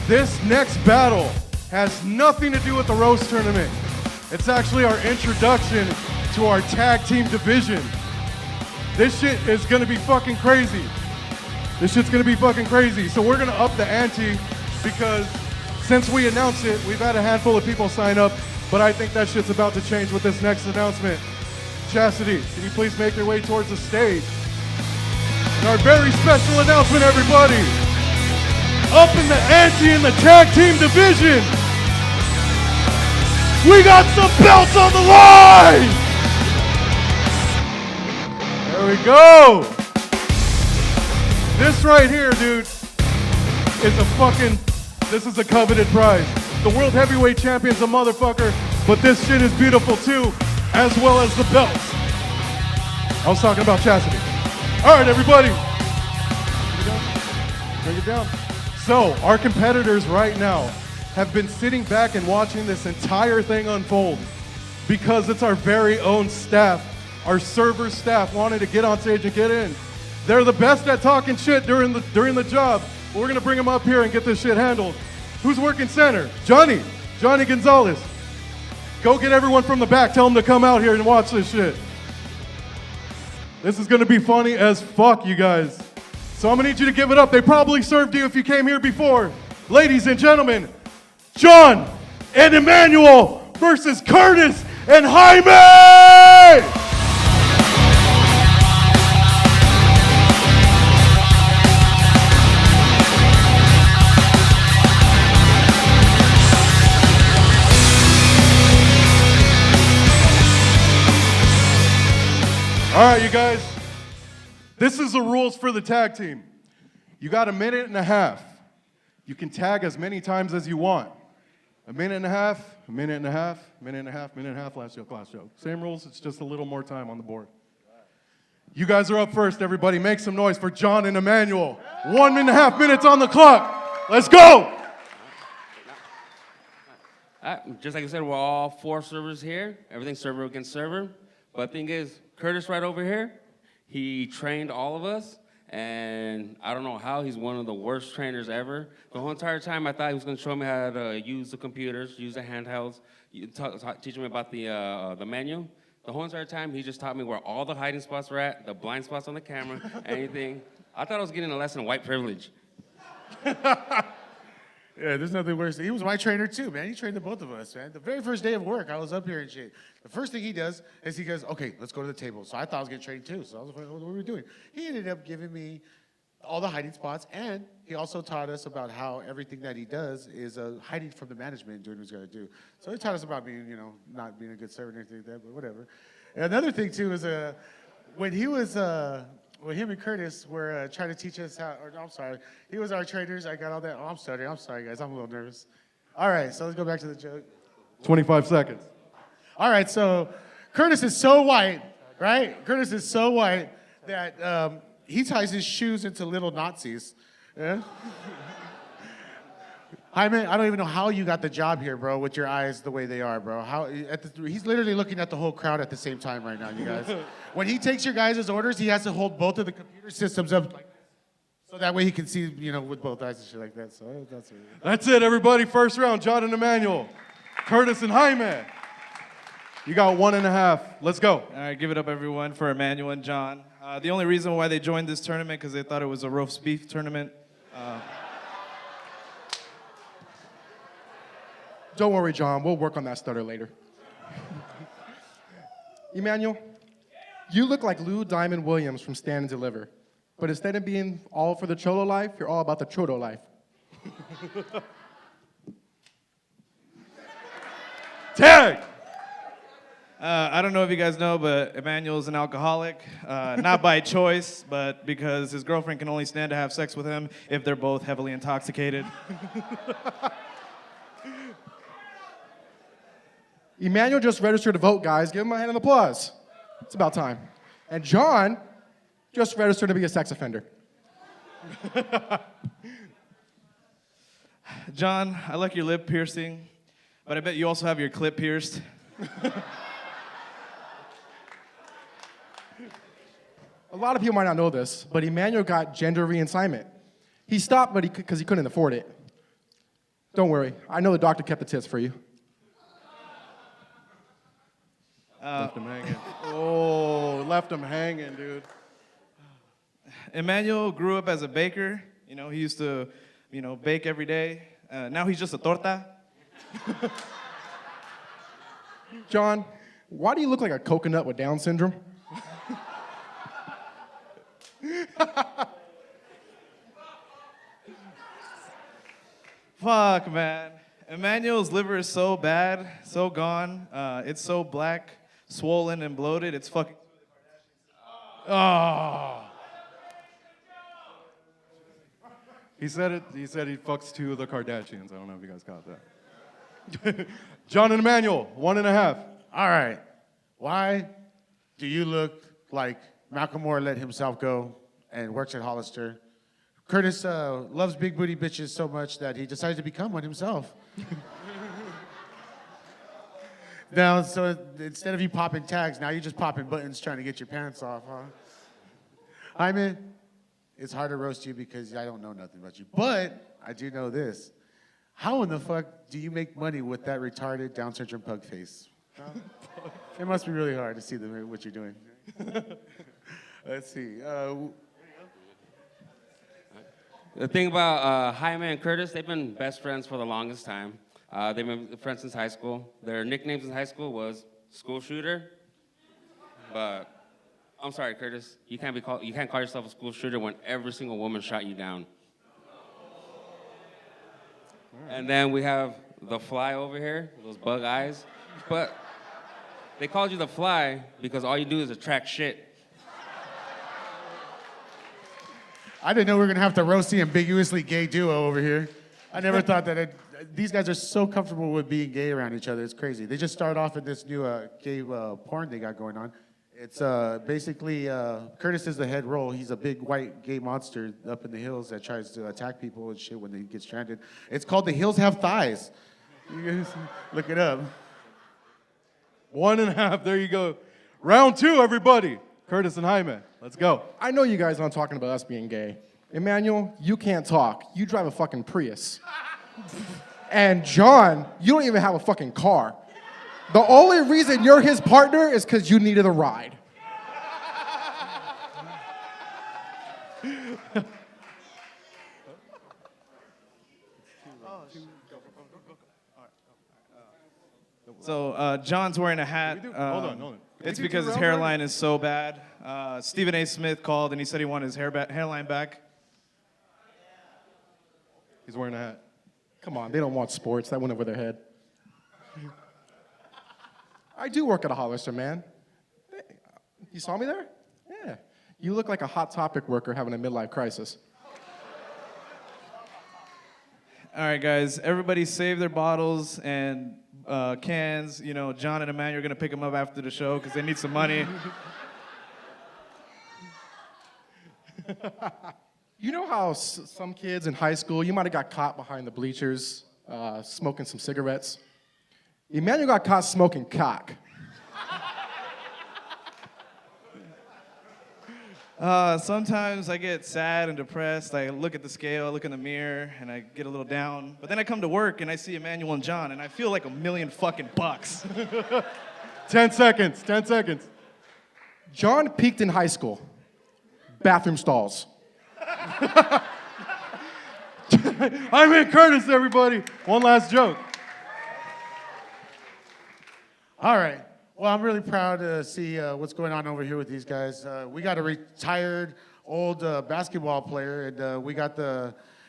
This next battle has nothing to do with the roast tournament. It's actually our introduction to our tag team division. This shit is gonna be fucking crazy. This shit's gonna be fucking crazy. So we're gonna up the ante because since we announced it, we've had a handful of people sign up, but I think that shit's about to change with this next announcement. Chastity, can you please make your way towards the stage? And our very special announcement, everybody. Up in the ante in the tag team division. We got some belts on the line! There we go. This right here, dude, this is a coveted prize. The World Heavyweight Champion's a motherfucker, but this shit is beautiful too, as well as the belts. I was talking about Chastity. All right, everybody. Bring it down. So, our competitors right now have been sitting back and watching this entire thing unfold because it's our very own staff. Our server staff wanted to get on stage and get in. They're the best at talking shit during the job. We're gonna bring them up here and get this shit handled. Who's working center? Johnny Gonzalez. Go get everyone from the back. Tell them to come out here and watch this shit. This is gonna be funny as fuck, you guys. So I'm gonna need you to give it up. They probably served you if you came here before. Ladies and gentlemen, John and Emmanuel versus Curtis and Jaime! All right, you guys. This is the rules for the tag team. You got a minute and a half. You can tag as many times as you want. A minute and a half, a minute and a half, minute and a half, minute and a half, last joke, last joke. Same rules, it's just a little more time on the board. You guys are up first, everybody. Make some noise for John and Emmanuel. 1.5 minutes on the clock. Let's go! Just like I said, we're all 4 servers here. Everything's server against server. But the thing is, Curtis right over here, he trained all of us. And I don't know how, he's one of the worst trainers ever. The whole entire time I thought he was going to show me how to use the computers, use the handhelds, teach me about the menu. The whole entire time he just taught me where all the hiding spots were at, the blind spots on the camera, anything. I thought I was getting a lesson in white privilege. Yeah, there's nothing worse. He was my trainer too, man. He trained the both of us, man. The very first day of work, I was up here and shit. The first thing he does is he goes, okay, let's go to the table. So I thought I was getting trained too. So I was like, what were we doing? He ended up giving me all the hiding spots, and he also taught us about how everything that he does is hiding from the management doing what he's got to do. So he taught us about being, not being a good servant or anything like that, but whatever. And another thing too is when he was, when him and Curtis were trying to teach us how, or no, I'm sorry, he was our trainers. I got all that. Oh, I'm sorry, guys. I'm a little nervous. All right, so let's go back to the joke. 25 seconds. All right, so Curtis is so white, right? Curtis is so white that he ties his shoes into little Nazis. Yeah? Jaime, I don't even know how you got the job here, bro, with your eyes the way they are, bro. He's literally looking at the whole crowd at the same time right now, you guys. When he takes your guys' orders, he has to hold both of the computer systems up like this, so that way he can see, with both eyes and shit like that. So That's it, everybody. First round, John and Emmanuel. Curtis and Jaime. You got 1.5. Let's go. All right, give it up, everyone, for Emmanuel and John. The only reason why they joined this tournament because they thought it was a roast beef tournament. Don't worry, John. We'll work on that stutter later. Emmanuel, you look like Lou Diamond Williams from Stand and Deliver. But instead of being all for the Cholo life, you're all about the Chodo life. Tag! I don't know if you guys know, but Emmanuel's an alcoholic. Not by choice, but because his girlfriend can only stand to have sex with him if they're both heavily intoxicated. Emmanuel just registered to vote, guys. Give him a hand of applause. It's about time. And John just registered to be a sex offender. John, I like your lip piercing, but I bet you also have your clip pierced. A lot of people might not know this, but Emmanuel got gender reassignment. He stopped because he couldn't afford it. Don't worry. I know the doctor kept the tits for you. Left him hanging. Oh, left him hanging, dude. Emmanuel grew up as a baker. You know, he used to, bake every day. Now he's just a torta. John, why do you look like a coconut with Down syndrome? Fuck, man. Emmanuel's liver is so bad, so gone. It's so black, swollen, and bloated. It's fucking. Oh. He said it. He said he fucks two of the Kardashians. I don't know if you guys caught that. John and Emmanuel, 1.5. All right. Why do you look like Malcolm Moore let himself go and works at Hollister? Curtis loves big booty bitches so much that he decided to become one himself. Now, so instead of you popping tags, now you're just popping buttons trying to get your pants off, huh? Hyman, it's hard to roast you because I don't know nothing about you. But I do know this. How in the fuck do you make money with that retarded Down syndrome pug face? It must be really hard to see what you're doing. Let's see. The thing about Jaime and Curtis, they've been best friends for the longest time. They've been friends since high school. Their nicknames in high school was School Shooter. But I'm sorry, Curtis, you can't call yourself a school shooter when every single woman shot you down. And then we have the Fly over here, those bug eyes. But they called you the Fly because all you do is attract shit. I didn't know we were gonna have to roast the ambiguously gay duo over here. I never thought that these guys are so comfortable with being gay around each other. It's crazy. They just started off in this new gay porn they got going on. It's basically Curtis is the head role. He's a big white gay monster up in the hills that tries to attack people and shit when they get stranded. It's called The Hills Have Thighs. You guys look it up. 1.5. There you go. Round 2, everybody. Curtis and Jaime. Let's go. I know you guys aren't talking about us being gay. Emmanuel, you can't talk. You drive a fucking Prius. And John, you don't even have a fucking car. The only reason you're his partner is because you needed a ride. So John's wearing a hat. Hold on. It's because his hairline is so bad. Stephen A. Smith called and he said he wanted his hairline back. He's wearing a hat. Come on, they don't watch sports. That went over their head. I do work at a Hollister, man. Hey, you saw me there? Yeah. You look like a Hot Topic worker having a midlife crisis. All right, guys, everybody save their bottles and cans. You know, John and Emmanuel are going to pick them up after the show because they need some money. You know how some kids in high school, you might have got caught behind the bleachers smoking some cigarettes? Emmanuel got caught smoking cock. Sometimes I get sad and depressed. I look at the scale, I look in the mirror, and I get a little down. But then I come to work and I see Emmanuel and John, and I feel like $1,000,000 fucking bucks. 10 seconds. 10 seconds. John peaked in high school. Bathroom stalls. I'm in Curtis, everybody. One last joke. All right. Well, I'm really proud to see what's going on over here with these guys. We got a retired old basketball player, and we got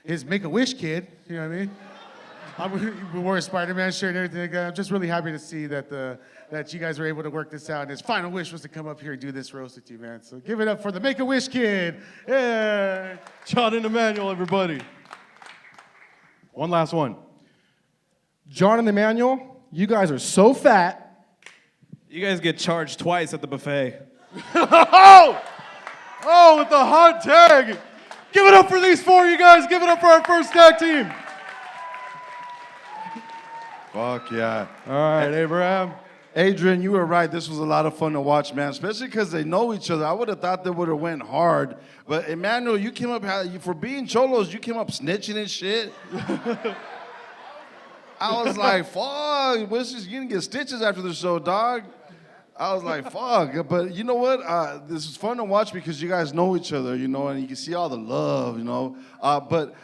his Make-A-Wish kid. You know what I mean? We wore a Spider-Man shirt and everything. I'm just really happy to see that you guys were able to work this out. And his final wish was to come up here and do this roast with you, man. So give it up for the Make-A-Wish kid. Yeah. John and Emmanuel, everybody. One last one. John and Emmanuel, you guys are so fat. You guys get charged twice at the buffet. Oh, with the hot tag. Give it up for these four, you guys. Give it up for our first tag team. Fuck yeah. All right, Abraham. Adrian, you were right. This was a lot of fun to watch, man, especially because they know each other. I would have thought they would have went hard. But, Emmanuel, you came up, for being cholos, you came up snitching and shit. I was like, fuck, you didn't get stitches after the show, dog. I was like, fuck. But you know what? This is fun to watch because you guys know each other, you know, and you can see all the love, you know. But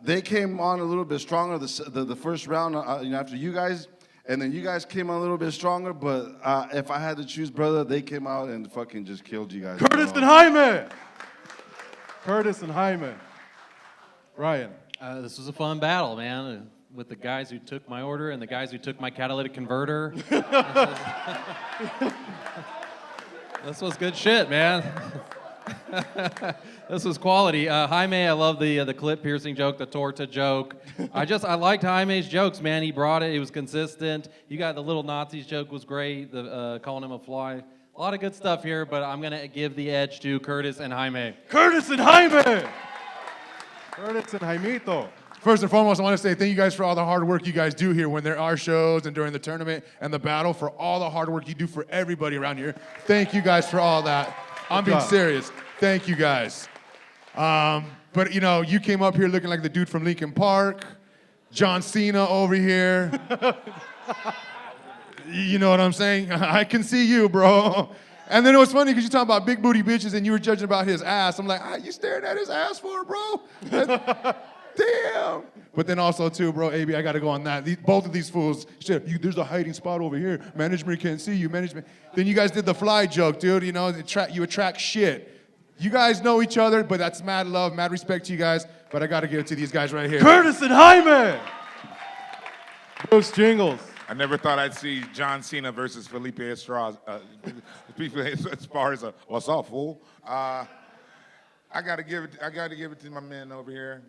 they came on a little bit stronger the first round, you know, after you guys. And then you guys came on a little bit stronger. But if I had to choose, brother, they came out and fucking just killed you guys. Curtis and Hyman. Curtis and Hyman. Ryan. This was a fun battle, man, with the guys who took my order and the guys who took my catalytic converter. This was good shit, man. This was quality. Jaime, I love the clip piercing joke, the torta joke. I liked Jaime's jokes, man. He brought it. He was consistent. You got the little Nazis joke was great. The calling him a fly. A lot of good stuff here, but I'm gonna give the edge to Curtis and Jaime. Curtis and Hyman. Curtis and Jaimito. First and foremost, I want to say thank you guys for all the hard work you guys do here when there are shows and during the tournament and the battle, for all the hard work you do for everybody around here. Thank you guys for all that. I'm being serious. Thank you guys. But, you know, you came up here looking like the dude from Linkin Park, John Cena over here. You know what I'm saying? I can see you, bro. And then it was funny because you talking about big booty bitches and you were judging about his ass. I'm like, you staring at his ass for, bro? Damn. But then also too, bro, AB, I got to go on that. Both of these fools, shit, there's a hiding spot over here. Management can't see you, management. Then you guys did the fly joke, dude. You know, you attract shit. You guys know each other, but that's mad love, mad respect to you guys. But I got to give it to these guys right here. Curtis and Hyman. Those jingles. I never thought I'd see John Cena versus Felipe Estrada. As far as what's up, fool? I gotta give it to my man over here,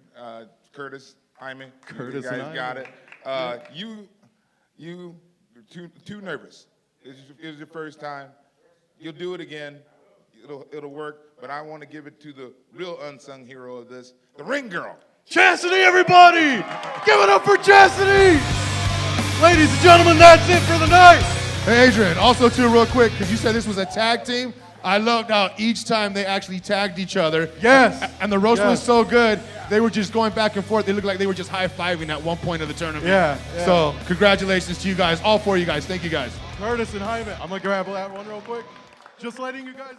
Curtis, Hyman. Curtis you guys and got Hyman. it. You too nervous. It was your first time. You'll do it again. It'll work. But I want to give it to the real unsung hero of this, the ring girl. Chastity, everybody! Give it up for Chastity! Ladies and gentlemen, that's it for the night. Hey, Adrian, also too, real quick, because you said this was a tag team. I loved how each time they actually tagged each other. Yes. And the roast was Yes. so good, they were just going back and forth. They looked like they were just high-fiving at one point of the tournament. Yeah. So congratulations to you guys, all four of you guys. Thank you guys. Curtis and Hyman. I'm going to grab that one real quick. Just letting you guys